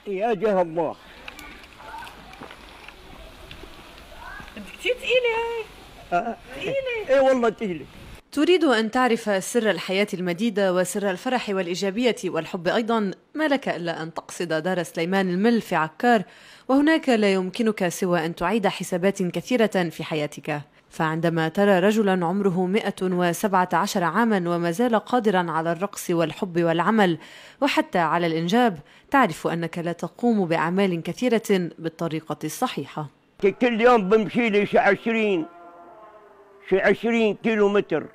يا جه الله. كتير ثقيلة هاي. ثقيلة. ايه والله ثقيلة. تريد أن تعرف سر الحياة المديدة وسر الفرح والإيجابية والحب أيضا، ما لك إلا أن تقصد دار سليمان المل في عكار، وهناك لا يمكنك سوى أن تعيد حسابات كثيرة في حياتك. فعندما ترى رجلا عمره 117 عاما وما زال قادرا على الرقص والحب والعمل وحتى على الإنجاب، تعرف أنك لا تقوم بأعمال كثيرة بالطريقة الصحيحة. كل يوم بمشي لي شي 20 كيلو متر،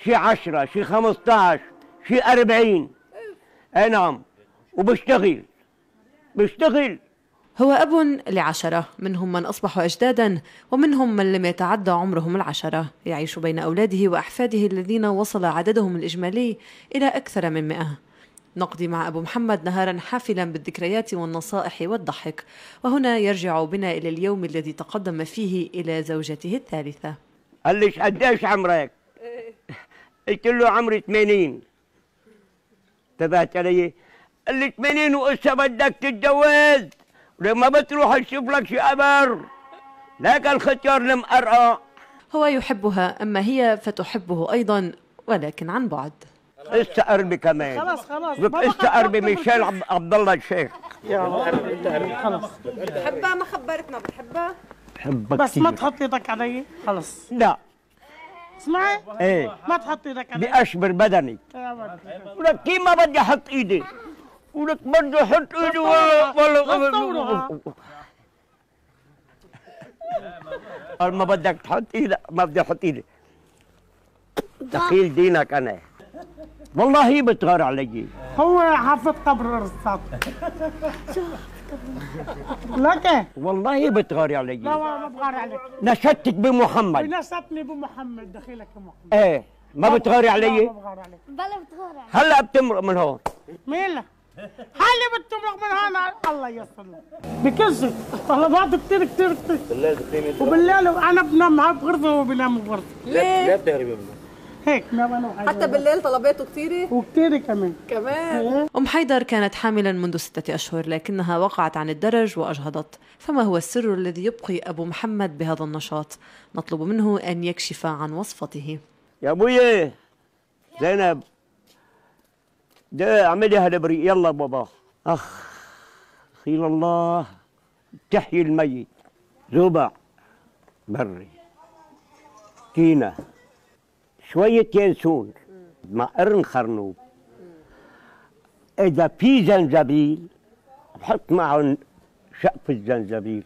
شي 10، شي 15، شي 40. اي نعم. وبشتغل. هو أب ل10، منهم من أصبحوا أجدادا ومنهم من لم يتعدى عمرهم 10. يعيش بين أولاده وأحفاده الذين وصل عددهم الإجمالي إلى أكثر من 100. نقضي مع أبو محمد نهارا حافلا بالذكريات والنصائح والضحك، وهنا يرجع بنا إلى اليوم الذي تقدم فيه إلى زوجته الثالثة. قال لي قديش عمرك؟ قلت له عمري 80. انتبهت علي؟ قال لي 80 وإسا بدك تتجوز؟ ولما بتروح تشوف لك شي قبر، لك الختيار المقرقة. هو يحبها أما هي فتحبه أيضا، ولكن عن بعد. إسا قربي كمان. خلاص إسا قربي ميشيل عبد الله الشيخ. يا خلاص. بتحبها؟ ما خبرتنا بتحبها؟ بحبك بس كتير. ما تحط ايدك علي. خلص. لا. اسمعي. ايه. ما تحط ايدك علي. بأشبر بدني. ولك كيف ما بدي احط ايدي؟ ولك بدي احط ايدي والله قال ما بدك تحط ايدك. ما بدي احط ايدي. دخيل دينك انا. والله هي بتغار علي. هو حافظ قبر الرصاص. لك والله هي بتغار علي. لا ما بغار عليك. نشدتك بمحمد. نشطني بمحمد. دخيلك يا محمد. ايه ما بتغاري علي؟ ما بغار عليك. بلا بتغار عليك. هلا بتمرق من هون. مين؟ حالي بتمرق من هون. الله ييسر لك. بكذب طلبات كثير. وبالليل انا بنام معاه بغرفه وهو بينام بغرفه. ليه؟ بتهربي منه؟ هيك ما بنام. حتى بالليل طلباته كثيرة؟ وكثير كمان. أم حيدر كانت حاملا منذ 6 أشهر، لكنها وقعت عن الدرج وأجهضت. فما هو السر الذي يبقي أبو محمد بهذا النشاط؟ نطلب منه أن يكشف عن وصفته. يا ابوي زينب، ده اعملي هالبريق. يلا بابا. خيل الله تحيي الميت. زبع بري، تينة، شوية ينسون مع قرن خرنوب. إذا في زنجبيل بحط معهم شقف الزنجبيل.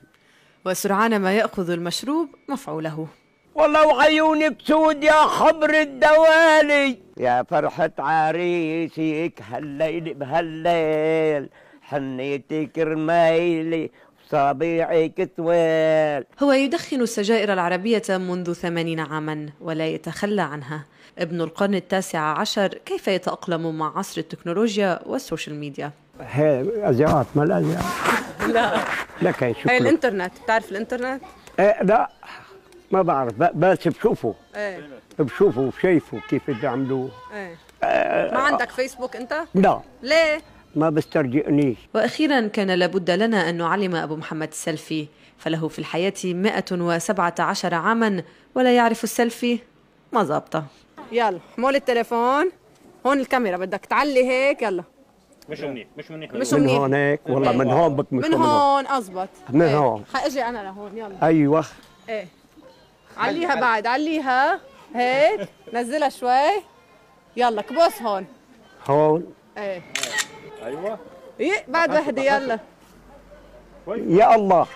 وسرعان ما يأخذ المشروب مفعوله. والله وعيوني بسود يا خبر الدوالي، يا فرحة عريسك هالليل بهالليل، حنيتك رمايلي صابيعك طويل. هو يدخن السجائر العربية منذ 80 عاما ولا يتخلى عنها. ابن القرن 19 كيف يتأقلم مع عصر التكنولوجيا والسوشيال ميديا؟ هي أزياءات ما الأزياء. لا لك شكرا. هي الانترنت، بتعرف الانترنت؟ لا ما بعرف، بس بشوفه. ايه بشوفه وشايفه كيف بيعملوه. ايه. ما عندك فيسبوك انت؟ لا. ليه؟ ما بسترجئنيش. وأخيرا كان لابد لنا أن نعلم أبو محمد السيلفي، فله في الحياة 117 عاما ولا يعرف السيلفي. ما زابطة. يلا حمول التليفون، هون الكاميرا بدك تعلي هيك. يلا مش منيح. من هون هيك والله. من هون من هون أزبط. من هون. حاجي أنا لهون. يلا. أيوة. ايه عليها بعد، عليها هيك، نزلها شوي. يلا كبوس هون. ايه ايوه. بعد وحده. يلا يا الله.